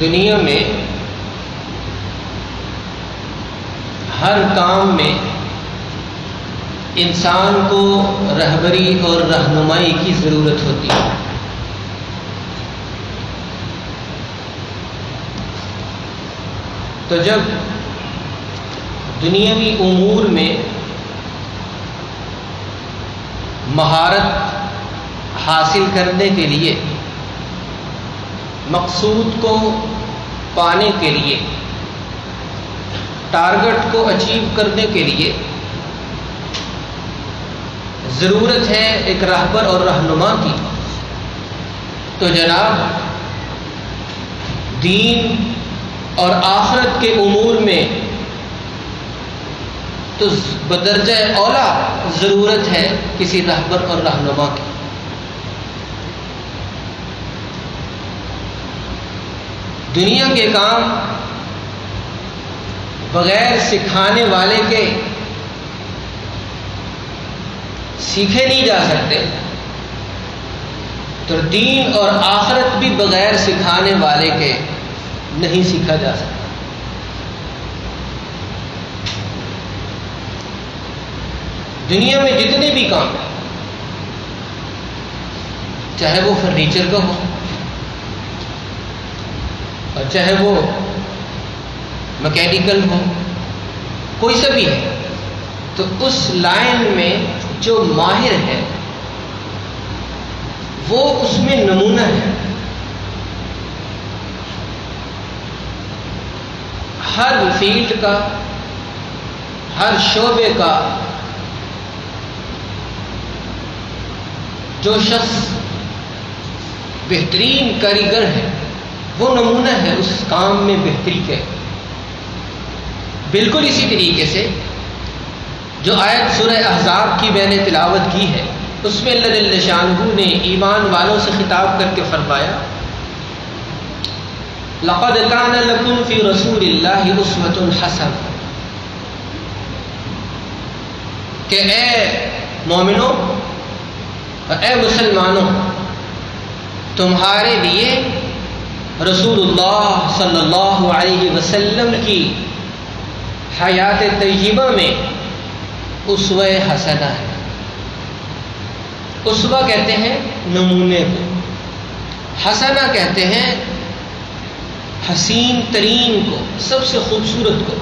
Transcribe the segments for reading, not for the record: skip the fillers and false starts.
دنیا میں ہر کام میں انسان کو رہبری اور رہنمائی کی ضرورت ہوتی ہے۔ تو جب دنیاوی امور میں مہارت حاصل کرنے کے لیے، مقصود کو پانے کے لیے، ٹارگٹ کو اچیو کرنے کے لیے ضرورت ہے ایک رہبر اور رہنما کی، تو جناب دین اور آخرت کے امور میں تو بدرجہ اولا ضرورت ہے کسی رہبر اور رہنما کی۔ دنیا کے کام بغیر سکھانے والے کے سیکھے نہیں جا سکتے، تو دین اور آخرت بھی بغیر سکھانے والے کے نہیں سیکھا جا سکتا۔ دنیا میں جتنے بھی کام ہیں، چاہے وہ فرنیچر کا ہو اور چاہے وہ میکینیکل ہو، کوئی سا بھی ہے، تو اس لائن میں جو ماہر ہے وہ اس میں نمونہ ہے۔ ہر فیلڈ کا، ہر شعبے کا جو شخص بہترین کاریگر ہے وہ نمونہ ہے اس کام میں بہتری کے۔ بالکل اسی طریقے سے جو آیت سورہ احزاب کی میں نے تلاوت کی ہے، اس میں اللہ جل شانہ نے ایمان والوں سے خطاب کر کے فرمایا، لقد كان لكم في رسول الله اسوة حسنة، کہ اے مومنوں اور اے مسلمانوں، تمہارے لیے رسول اللہ صلی اللہ علیہ وسلم کی حیات طیبہ میں اسوہ حسنہ ہے۔ اسوہ کہتے ہیں نمونے کو، حسنہ کہتے ہیں حسین ترین کو، سب سے خوبصورت کو۔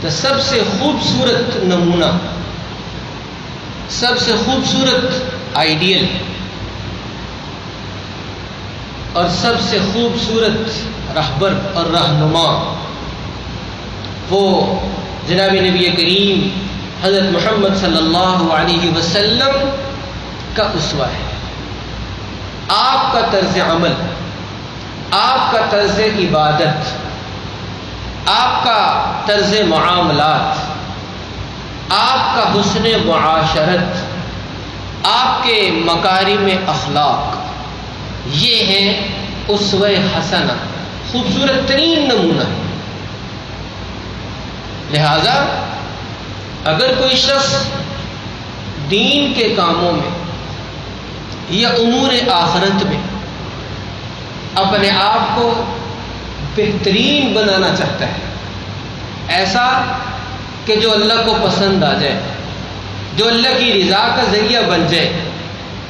تو سب سے خوبصورت نمونہ، سب سے خوبصورت آئیڈیل اور سب سے خوبصورت رہبر اور رہنما وہ جناب نبی کریم حضرت محمد صلی اللہ علیہ وسلم کا اسوہ ہے۔ آپ کا طرز عمل، آپ کا طرز عبادت، آپ کا طرز معاملات، آپ کا حسن معاشرت، آپ کے مکارم اخلاق، یہ ہے اسوہ حسنہ، خوبصورت ترین نمونہ۔ لہذا اگر کوئی شخص دین کے کاموں میں یا امور آخرت میں اپنے آپ کو بہترین بنانا چاہتا ہے، ایسا کہ جو اللہ کو پسند آ جائے، جو اللہ کی رضا کا ذریعہ بن جائے،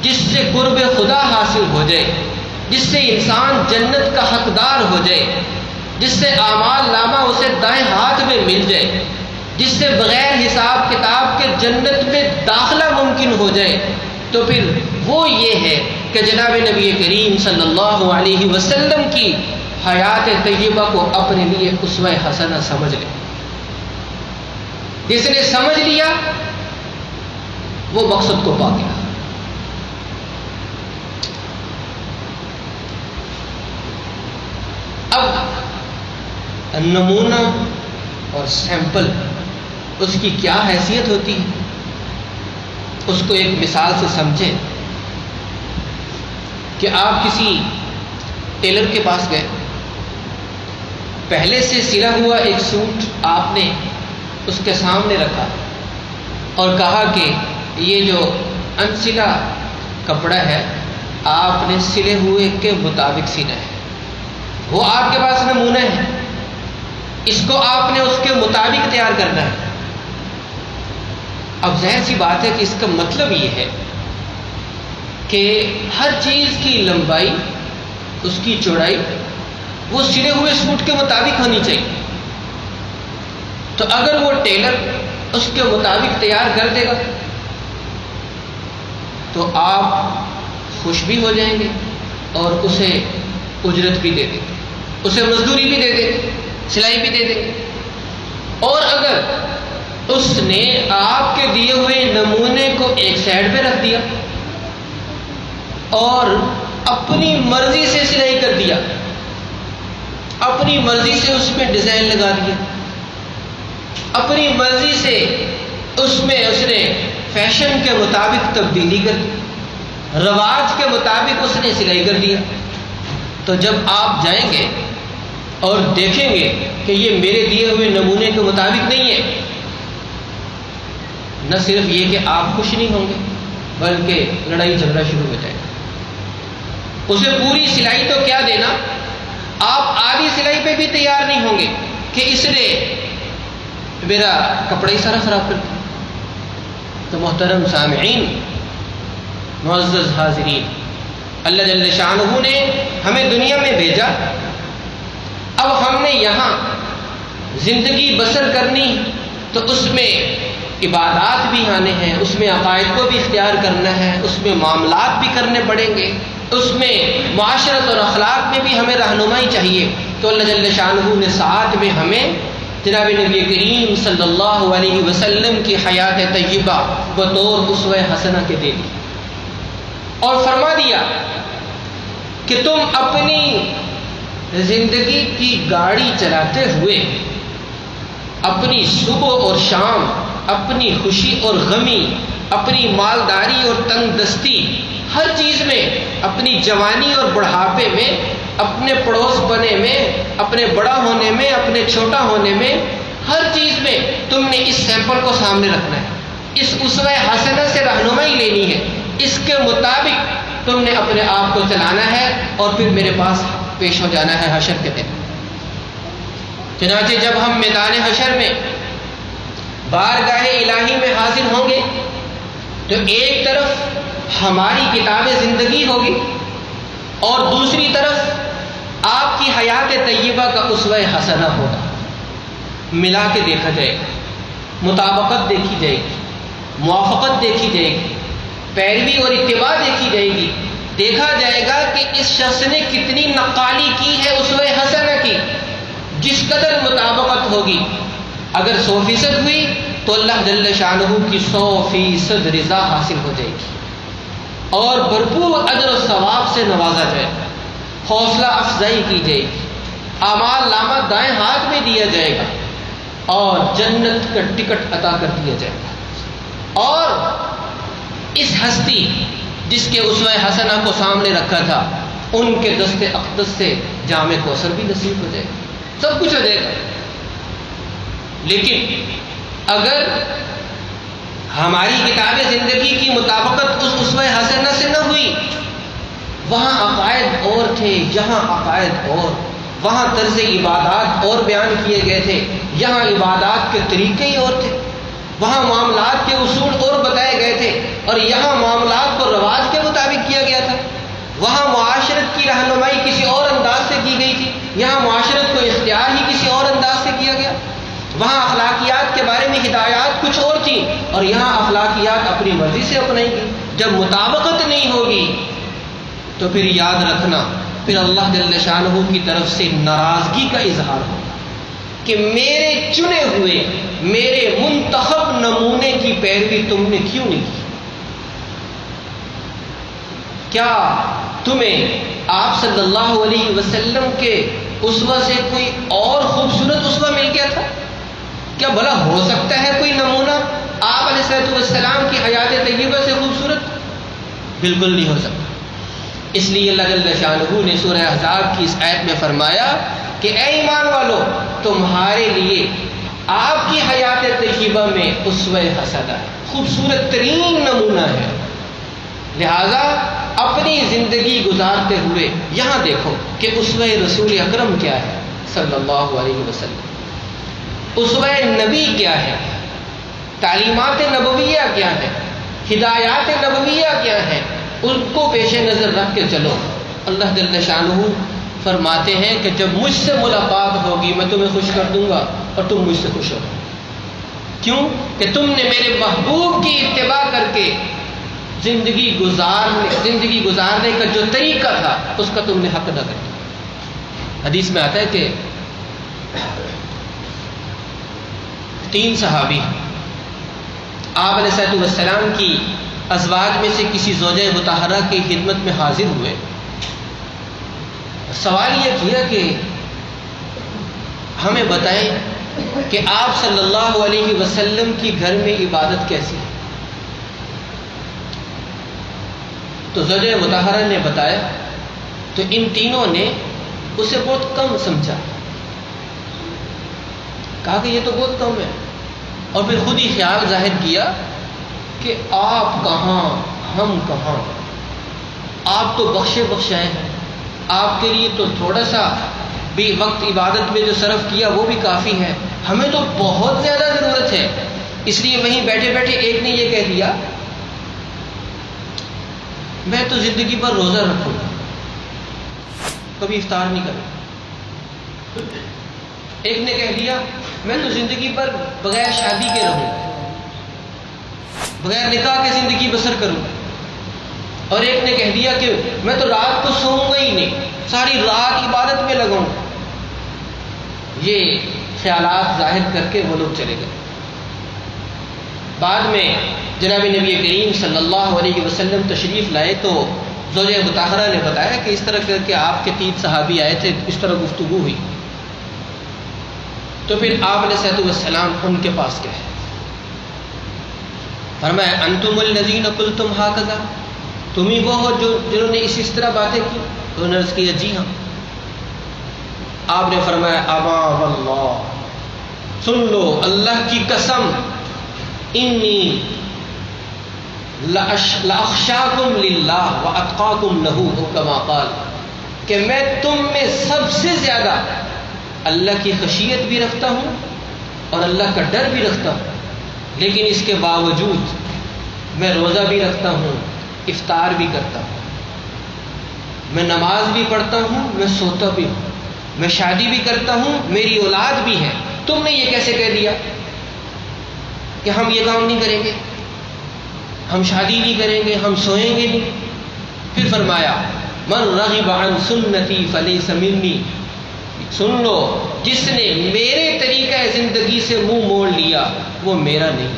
جس سے قرب خدا حاصل ہو جائے، جس سے انسان جنت کا حقدار ہو جائے، جس سے اعمال نامہ اسے دائیں ہاتھ میں مل جائے، جس سے بغیر حساب کتاب کے جنت میں داخلہ ممکن ہو جائے، تو پھر وہ یہ ہے کہ جناب نبی کریم صلی اللہ علیہ وسلم کی حیات طیبہ کو اپنے لیے اسوہ حسنہ سمجھ لے۔ جس نے سمجھ لیا وہ مقصد کو پا گیا۔ اب نمونہ اور سیمپل، اس کی کیا حیثیت ہوتی ہے، اس کو ایک مثال سے سمجھیں کہ آپ کسی ٹیلر کے پاس گئے، پہلے سے سلا ہوا ایک سوٹ آپ نے اس کے سامنے رکھا اور کہا کہ یہ جو انسلا کپڑا ہے آپ نے سلے ہوئے کے مطابق سینا ہے۔ وہ آپ کے پاس نمونہ ہے، اس کو آپ نے اس کے مطابق تیار کرنا ہے۔ اب ظاہر سی بات ہے کہ اس کا مطلب یہ ہے کہ ہر چیز کی لمبائی، اس کی چوڑائی وہ سلے ہوئے سوٹ کے مطابق ہونی چاہیے۔ تو اگر وہ ٹیلر اس کے مطابق تیار کر دے گا تو آپ خوش بھی ہو جائیں گے اور اسے اجرت بھی دے دیں گے، اسے مزدوری بھی دے دیں گے، سلائی بھی دے دیں گے۔ اور اگر اس نے آپ کے دیے ہوئے نمونے کو ایک سائڈ پہ رکھ دیا اور اپنی مرضی سے سلائی کر دیا، اپنی مرضی سے اس میں ڈیزائن لگا دیا، اپنی مرضی سے اس میں اس نے فیشن کے مطابق تبدیلی کر دی، رواج کے مطابق اس نے سلائی کر دیا، تو جب آپ جائیں گے اور دیکھیں گے کہ یہ میرے دیے ہوئے نمونے کے مطابق نہیں ہے، نہ صرف یہ کہ آپ خوش نہیں ہوں گے بلکہ لڑائی جھگڑا شروع ہو جائے گا۔ اسے پوری سلائی تو کیا دینا، آپ آدھی سلائی پہ بھی تیار نہیں ہوں گے کہ اس نے میرا کپڑا ہی سارا خراب کر دیا۔ تو محترم سامعین، معزز حاضرین، اللہ جل شانہ نے ہمیں دنیا میں بھیجا، اب ہم نے یہاں زندگی بسر کرنی تو اس میں عبادات بھی آنے ہیں، اس میں عقائد کو بھی اختیار کرنا ہے، اس میں معاملات بھی کرنے پڑیں گے، اس میں معاشرت اور اخلاق میں بھی ہمیں رہنمائی چاہیے۔ تو اللہ جل شانہ نے ساتھ میں ہمیں جناب نبی کریم صلی اللہ علیہ وسلم کی حیات طیبہ بطور اسوہ حسنہ کے دے دی اور فرما دیا کہ تم اپنی زندگی کی گاڑی چلاتے ہوئے اپنی صبح اور شام، اپنی خوشی اور غمی، اپنی مالداری اور تنگ دستی، ہر چیز میں، اپنی جوانی اور بڑھاپے میں، اپنے پڑوس بنے میں، اپنے بڑا ہونے میں، اپنے چھوٹا ہونے میں، ہر چیز میں تم نے اس سیمپل کو سامنے رکھنا ہے، اس اسوہ حسنہ سے رہنمائی لینی ہے، اس کے مطابق تم نے اپنے آپ کو چلانا ہے اور پھر میرے پاس پیش ہو جانا ہے حشر کے دن۔ چنانچہ جب ہم میدان حشر میں بارگاہ الہی میں حاضر ہوں گے تو ایک طرف ہماری کتاب زندگی ہوگی اور دوسری طرف آپ کی حیات طیبہ کا اسوہ حسنہ ہوگا۔ ملا کے دیکھا جائے گا، مطابقت دیکھی جائے گی، موافقت دیکھی جائے گی، پیروی اور اتباع دیکھی جائے گی، دیکھا جائے گا کہ اس شخص نے کتنی نقالی کی ہے اسوہ حسنہ کی۔ جس قدر مطابقت ہوگی، اگر 100% ہوئی تو اللہ جل شانہ کی 100% رضا حاصل ہو جائے گی اور بھرپور اجر و ثواب سے نوازا جائے گا، حوصلہ افزائی کی جائے گی، اعمال نامہ دائیں ہاتھ میں دیا جائے گا اور جنت کا ٹکٹ عطا کر دیا جائے گا۔ اور اس ہستی جس کے اسوہ حسنہ کو سامنے رکھا تھا، ان کے دست اقدس سے جام کوثر بھی نصیب ہو جائے گا، سب کچھ ہو جائے گا۔ لیکن اگر ہماری کتاب زندگی کی مطابقت اس اسوہ حسنہ سے نہ ہوئی، وہاں عقائد اور تھے، یہاں عقائد اور، وہاں طرز عبادات اور بیان کیے گئے تھے، یہاں عبادات کے طریقے ہی اور تھے، وہاں معاملات کے اصول اور بتائے گئے تھے اور یہاں معاملات کو رواج کے مطابق کیا گیا تھا، وہاں معاشرت کی رہنمائی کسی اور انداز سے کی گئی تھی، یہاں معاشرت کو اختیار ہی کسی اور انداز سے کیا گیا، وہاں اخلاقیات کے بارے میں ہدایات کچھ اور تھیں اور یہاں اخلاقیات اپنی مرضی سے اپنائی گئی۔ جب مطابقت نہیں ہوگی تو پھر یاد رکھنا، پھر اللہ جل شانہ کی طرف سے ناراضگی کا اظہار ہوگا کہ میرے چنے ہوئے، میرے منتخب نمونے کی پیروی تم نے کیوں نہیں کی؟ کیا تمہیں آپ صلی اللہ علیہ وسلم کے اسوہ سے کوئی اور خوبصورت اسوہ مل گیا تھا؟ کیا بھلا ہو سکتا ہے کوئی نمونہ آپ علیہ السلام کی حیات طیبہ سے خوبصورت؟ بالکل نہیں ہو سکتا۔ اس لیے اللہ جل شانہ نے سورہ احزاب کی اس آیت میں فرمایا کہ اے ایمان والو، تمہارے لیے آپ کی حیات طیبہ میں اسوہ حسنہ خوبصورت ترین نمونہ ہے، لہذا اپنی زندگی گزارتے ہوئے یہاں دیکھو کہ اسوہ رسول اکرم کیا ہے صلی اللہ علیہ وسلم، اسوہ نبی کیا ہے، تعلیمات نبویہ کیا ہے، ہدایات نبویہ کیا ہے، ان کو پیش نظر رکھ کے چلو۔ اللہ جل شانہ فرماتے ہیں کہ جب مجھ سے ملاقات ہوگی میں تمہیں خوش کر دوں گا اور تم مجھ سے خوش ہو۔ کیوں؟ کہ تم نے میرے محبوب کی اتباع کر کے زندگی گزارنے کا جو طریقہ تھا اس کا تم نے حق ادا کر دیا۔ حدیث میں آتا ہے کہ 3 صحابی آپ علیہ السلام کی ازواج میں سے کسی زوجہ مطہرہ کی خدمت میں حاضر ہوئے، سوال یہ کیا کہ ہمیں بتائیں کہ آپ صلی اللہ علیہ وسلم کی گھر میں عبادت کیسی ہے؟ تو زوجہ مطہرہ نے بتایا تو ان تینوں نے اسے بہت کم سمجھا، کہا کہ یہ تو بہت کم ہے، اور پھر خود ہی خیال ظاہر کیا کہ آپ کہاں ہم کہاں، آپ تو بخشے بخشائے ہیں، آپ کے لیے تو تھوڑا سا بھی وقت عبادت میں جو صرف کیا وہ بھی کافی ہے، ہمیں تو بہت زیادہ ضرورت ہے۔ اس لیے وہیں بیٹھے بیٹھے ایک نے یہ کہہ دیا میں تو زندگی پر روزہ رکھوں گا، کبھی افطار نہیں کروں۔ ایک نے کہہ دیا میں تو زندگی پر بغیر شادی کے رہوں گا، بغیر نکاح کے زندگی بسر کروں گا، اور ایک نے کہہ دیا کہ میں تو رات کو سوؤں گا ہی نہیں، ساری رات عبادت میں لگاؤں گا۔ یہ خیالات ظاہر کر کے وہ لوگ چلے گئے۔ بعد میں جناب نبی کریم صلی اللہ علیہ وسلم تشریف لائے تو زوجہ مطہرہ نے بتایا کہ اس طرح کر کے آپ کے 3 صحابی آئے تھے، اس طرح گفتگو ہوئی۔ تو پھر آپ علیہ السلام ان کے پاس گئے، فرمایا انتم الذین قلتم ھکذا، تم ہی وہ ہو جنہوں نے اس طرح باتیں کی؟ تو انہوں نے عرض کیا جی ہاں۔ آپ نے فرمایا ابا واللہ، سن لو اللہ کی قسم، انی لاخشاکم للہ واتقاکم لہ کما قال، کہ میں تم میں سب سے زیادہ اللہ کی خشیت بھی رکھتا ہوں اور اللہ کا ڈر بھی رکھتا ہوں، لیکن اس کے باوجود میں روزہ بھی رکھتا ہوں، افطار بھی کرتا ہوں، میں نماز بھی پڑھتا ہوں، میں سوتا بھی ہوں، میں شادی بھی کرتا ہوں، میری اولاد بھی ہے۔ تم نے یہ کیسے کہہ دیا کہ ہم یہ کام نہیں کریں گے، ہم شادی نہیں کریں گے، ہم سوئیں گے نہیں؟ پھر فرمایا من رغب عن سنتی فلیس منی، سن لو جس نے میرے طریقہ زندگی سے منہ موڑ لیا وہ میرا نہیں،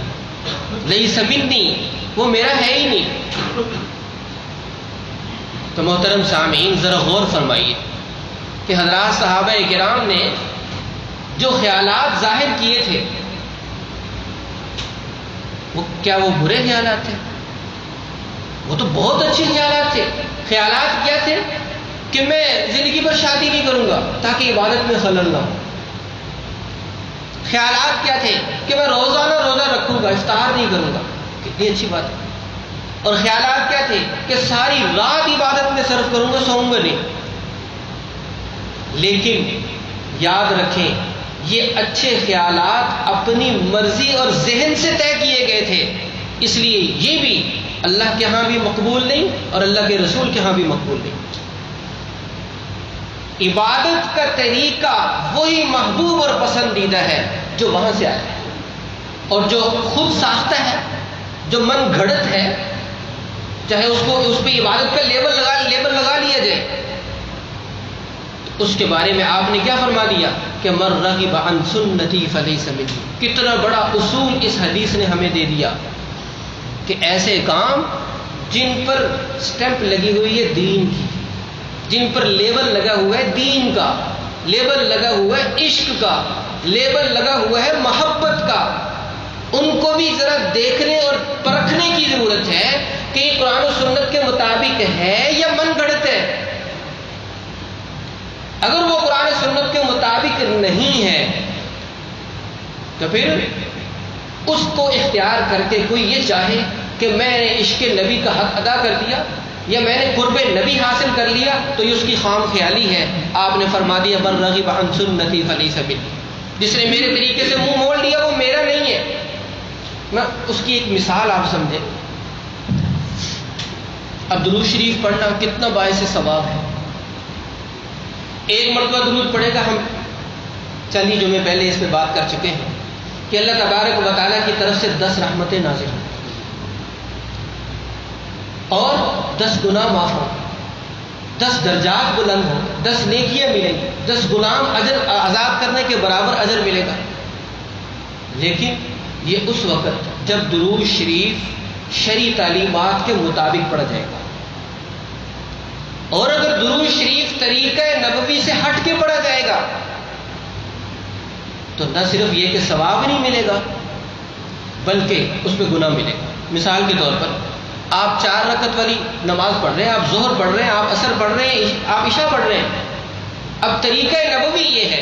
لیس منی، وہ میرا ہے ہی نہیں۔ تو محترم سامعین ذرا غور فرمائیے کہ حضرات صحابہ کرام نے جو خیالات ظاہر کیے تھے کیا وہ برے خیالات تھے؟ وہ تو بہت اچھے خیالات تھے۔ خیالات کیا تھے؟ کہ میں زندگی پر شادی نہیں کروں گا تاکہ عبادت میں خلل نہ ہو۔ خیالات کیا تھے؟ کہ میں روزانہ روزہ رکھوں گا، افطار نہیں کروں گا، کتنی اچھی بات ہے۔ اور خیالات کیا تھے؟ کہ ساری رات عبادت میں صرف کروں گا، سوؤں گا نہیں۔ لیکن یاد رکھیں یہ اچھے خیالات اپنی مرضی اور ذہن سے طے کیے گئے تھے، اس لیے یہ بھی اللہ کے ہاں بھی مقبول نہیں اور اللہ کے رسول کے ہاں بھی مقبول نہیں۔ عبادت کا طریقہ وہی محبوب اور پسندیدہ ہے جو وہاں سے آیا ہے، اور جو خود ساختہ ہے، جو من گھڑت ہے، چاہے اس پہ عبادت کا لیبل لگا لیا جائے، اس کے بارے میں آپ نے کیا فرما دیا کہ من رغب عن سنتی فلیس منی۔ کتنا بڑا اصول اس حدیث نے ہمیں دے دیا کہ ایسے کام جن پر سٹیمپ لگی ہوئی ہے دین کی، جن پر لیبل لگا ہوا ہے دین کا، لیبل لگا ہوا ہے عشق کا، لیبل لگا ہوا ہے محبت کا، ان کو بھی ذرا دیکھنے اور پرکھنے کی ضرورت ہے کہ یہ قرآن و سنت کے مطابق ہے یا من گھڑت ہے۔ اگر وہ قرآن و سنت کے مطابق نہیں ہے تو پھر اس کو اختیار کر کے کوئی یہ چاہے کہ میں نے عشق نبی کا حق ادا کر دیا یا میں نے قرب نبی حاصل کر لیا تو یہ اس کی خام خیالی ہے. آپ نے فرما دیا من رغب عن سنتی فلیس منی، جس نے میرے طریقے سے منہ موڑ لیا وہ میرا نہیں ہے. میں اس کی ایک مثال آپ سمجھیں. اب درود شریف پڑھنا کتنا باعث ثواب ہے. ایک مرتبہ درود پڑھے گا، ہم چند ہی جمعے پہلے اس پہ بات کر چکے ہیں کہ اللہ تبارک و تعالیٰ کی طرف سے 10 رحمتیں نازل ہوں اور 10 گناہ معاف ہوں، 10 درجات بلند ہوں، 10 نیکیاں ملیں گی، 10 غلام اجر آزاد کرنے کے برابر اجر ملے گا. لیکن یہ اس وقت جب درود شریف شرعی تعلیمات کے مطابق پڑھا جائے گا. اور اگر درود شریف طریقہ نبوی سے ہٹ کے پڑھا جائے گا تو نہ صرف یہ کہ ثواب نہیں ملے گا بلکہ اس پہ گناہ ملے گا. مثال کے طور پر آپ 4 رکعت والی نماز پڑھ رہے ہیں، آپ ظہر پڑھ رہے ہیں، آپ عصر پڑھ رہے ہیں، آپ عشاء پڑھ رہے ہیں. اب طریقہ نبوی یہ ہے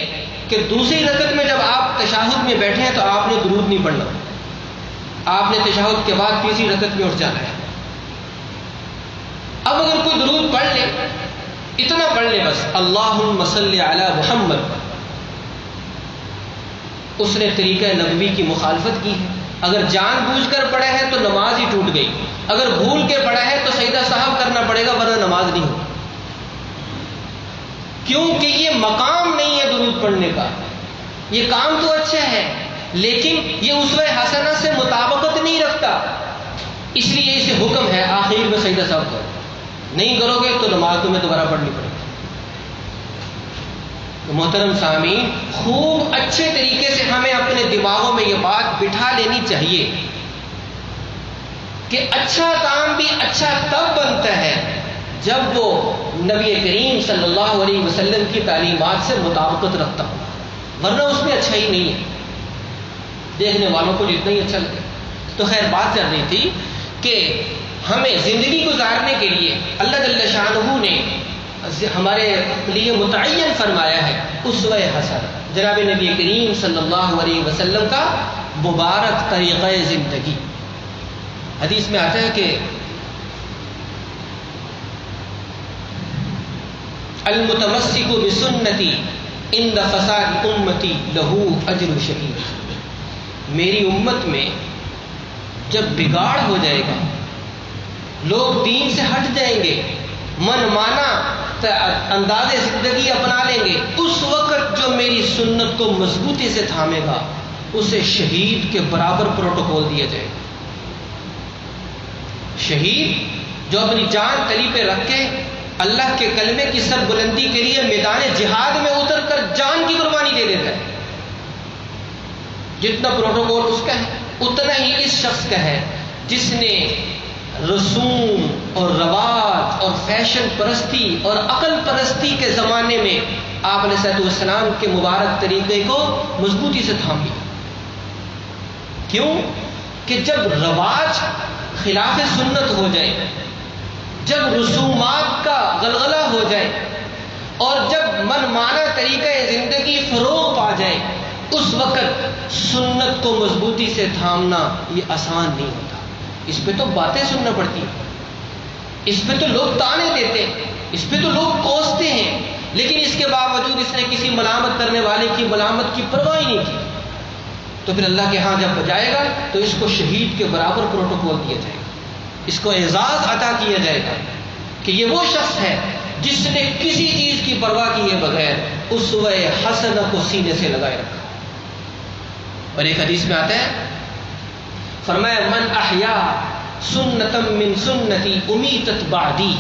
کہ دوسری رکعت میں جب آپ تشہد میں بیٹھے ہیں تو آپ نے درود نہیں پڑھنا، آپ نے تشہد کے بعد تیسری رکعت میں اٹھ جانا ہے. اب اگر کوئی درود پڑھ لے، اتنا پڑھ لے بس اللہم صلی علی محمد، اس نے طریقہ نبوی کی مخالفت کی ہے. اگر جان بوجھ کر پڑھا ہے تو نماز ہی ٹوٹ گئی، اگر بھول کے پڑھا ہے تو سجدہ صاحب کرنا پڑے گا ورنہ نماز نہیں ہوگی. کیونکہ یہ مقام نہیں ہے درود پڑھنے کا. یہ کام تو اچھا ہے لیکن یہ اسوہ حسنہ سے مطابقت نہیں رکھتا، اس لیے اسے حکم ہے آخر میں سجدہ صاحب کرو. نہیں کرو گے تو نماز تمہیں دوبارہ پڑھنی پڑے گی. محترم سامعین، خوب اچھے طریقے سے ہمیں اپنے دماغوں میں یہ بات بٹھا لینی چاہیے کہ اچھا کام بھی اچھا تب بنتا ہے جب وہ نبی کریم صلی اللہ علیہ وسلم کی تعلیمات سے مطابقت رکھتا ہو، ورنہ اس میں اچھا ہی نہیں ہے، دیکھنے والوں کو جتنا ہی اچھا لگے. تو خیر بات چل رہی تھی کہ ہمیں زندگی گزارنے کے لیے اللہ جل شانہ نے ہمارے لیے متعین فرمایا ہے اسوہ حسنہ، جناب نبی کریم صلی اللہ علیہ وسلم کا مبارک طریقہ زندگی. حدیث میں آتا ہے کہ المتمسک بسنتی عند فساد امتی لہو اجر شدید. میری امت میں جب بگاڑ ہو جائے گا، لوگ دین سے ہٹ جائیں گے، من مانا انداز زندگی اپنا لیں گے، اس وقت جو میری سنت کو مضبوطی سے تھامے گا اسے شہید کے برابر پروٹوکول دیا جائے گا. شہید جو اپنی جان تلی پہ رکھ کے اللہ کے کلمے کی سر بلندی کے لیے میدان جہاد میں اتر کر جان کی قربانی دے دیتا ہے، جتنا پروٹوکول اس کا ہے اتنا ہی اس شخص کا ہے جس نے رسوم اور رواج اور فیشن پرستی اور عقل پرستی کے زمانے میں آپ علیہ السلام کے مبارک طریقے کو مضبوطی سے تھام لیا. کیوں کہ جب رواج خلاف سنت ہو جائے، جب رسومات کا غلغلہ ہو جائے اور جب من مانا طریقہ زندگی فروغ پا جائے، اس وقت سنت کو مضبوطی سے تھامنا یہ آسان نہیں ہوتا. اس پہ تو باتیں سننا پڑتی ہیں، اس پہ تو لوگ تانے دیتے ہیں، اس پہ تو لوگ کوستے ہیں، لیکن اس کے باوجود اس نے کسی ملامت کرنے والے کی ملامت کی پرواہ نہیں کی. تو پھر اللہ کے ہاں جب بجائے گا تو اس کو شہید کے برابر پروٹوکول دیا جائے گا، اس کو اعزاز عطا کیا جائے گا کہ یہ وہ شخص ہے جس نے کسی چیز کی پرواہ کیے بغیر اسوہ حسنہ کو سینے سے لگائے رکھا. اور ایک حدیث میں آتا ہے، فرمایا من احیا سنتا من سنتی امیتت بعدی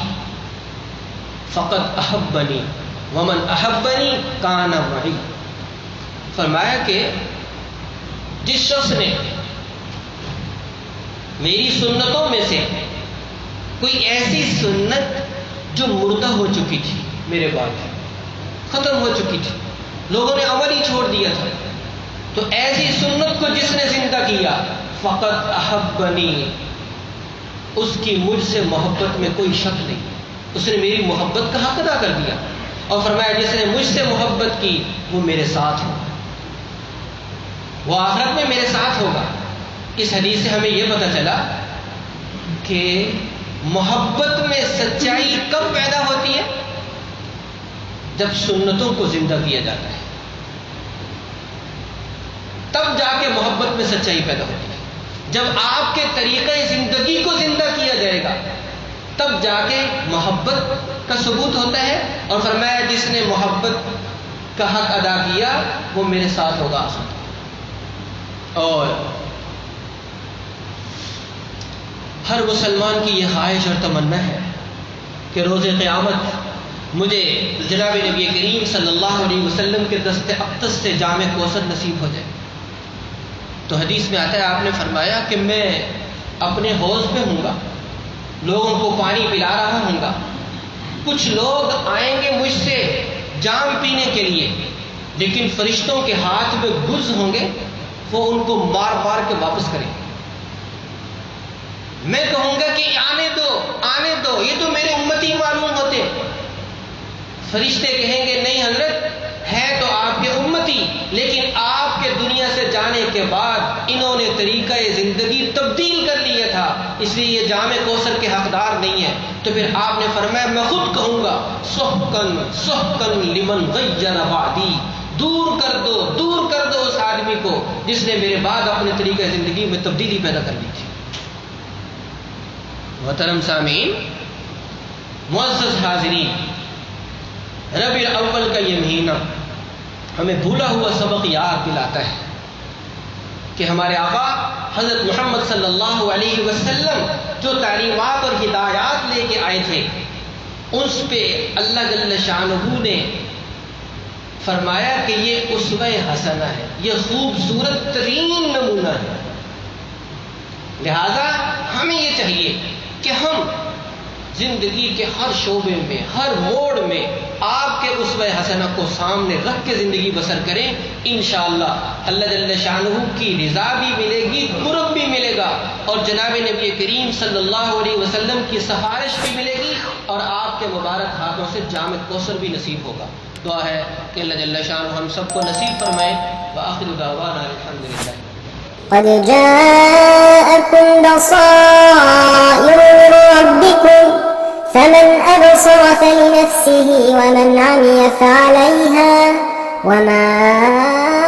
فقد احبنی ومن احبنی کان معی. فرمایا کہ جس شخص نے میری سنتوں میں سے کوئی ایسی سنت جو مردہ ہو چکی تھی، میرے بعد ختم ہو چکی تھی، لوگوں نے عمل ہی چھوڑ دیا تھا، تو ایسی سنت کو جس نے زندہ کیا فقط احبنی، اس کی مجھ سے محبت میں کوئی شک نہیں، اس نے میری محبت کا حق ادا کر دیا. اور فرمایا جس نے مجھ سے محبت کی وہ میرے ساتھ ہوگا، وہ آخرت میں میرے ساتھ ہوگا. اس حدیث سے ہمیں یہ پتہ چلا کہ محبت میں سچائی کب پیدا ہوتی ہے؟ جب سنتوں کو زندہ کیا جاتا ہے، تب جا کے محبت میں سچائی پیدا ہوتی ہے۔ جب آپ کے طریقہ زندگی کو زندہ کیا جائے گا تب جا کے محبت کا ثبوت ہوتا ہے۔ اور فرمایا جس نے محبت کا حق ادا کیا وہ میرے ساتھ ہوگا۔ اور ہر مسلمان کی یہ خواہش اور تمنا ہے کہ روز قیامت مجھے جناب نبی کریم صلی اللہ علیہ وسلم کے دست اقدس سے جام کوثر نصیب ہو جائے۔ تو حدیث میں آتا ہے، آپ نے فرمایا کہ میں اپنے حوض پہ ہوں گا، لوگوں کو پانی پلا رہا ہوں گا، کچھ لوگ آئیں گے مجھ سے جام پینے کے لیے، لیکن فرشتوں کے ہاتھ میں گز ہوں گے، وہ ان کو مار مار کے واپس کریں گے۔ میں کہوں گا کہ آنے دو آنے دو، یہ تو میرے امتی معلوم ہوتے۔ فرشتے کہیں گے نہیں حضرت، ہے تو آپ کے امتی، لیکن آپ کے دنیا سے جانے کے بعد انہوں نے طریقہ زندگی تبدیل کر لیا تھا، اس لیے یہ جام کوثر کے حقدار نہیں ہے۔ تو پھر آپ نے فرمایا میں خود کہوں گا سحقن سحقن لمن غیر بعدی، دور کر دو اس آدمی کو جس نے میرے بعد اپنے طریقہ زندگی میں تبدیلی پیدا کر لی تھی۔ محترم سامعین، معزز حاضرین، ربیع الاول کا یہ مہینہ ہمیں بھولا ہوا سبق یاد دلاتا ہے کہ ہمارے آقا حضرت محمد صلی اللہ علیہ وسلم جو تعلیمات اور ہدایات لے کے آئے تھے، اس پہ اللہ جل شانہ نے فرمایا کہ یہ اسوہ حسنہ ہے، یہ خوبصورت ترین نمونہ ہے۔ لہذا ہمیں یہ چاہیے کہ ہم زندگی کے ہر شعبے میں، ہر موڑ میں آپ کے اسوہ حسنہ کو سامنے رکھ کے زندگی بسر کریں۔ انشاءاللہ اللہ جل شانہ کی رضا بھی ملے گی، قرب بھی ملے گا، اور جناب نبی کریم صلی اللہ علیہ وسلم کی سفارش بھی ملے گی، اور آپ کے مبارک ہاتھوں سے جام کوثر بھی نصیب ہوگا۔ دعا ہے کہ اللہ جل شانہ ہم سب کو نصیب فرمائے۔ وآخر دعوانا الحمدللہ۔ قد جاءكم بصائر من ربكم فمن أبصر فلنفسه ومن عمي فعليها وما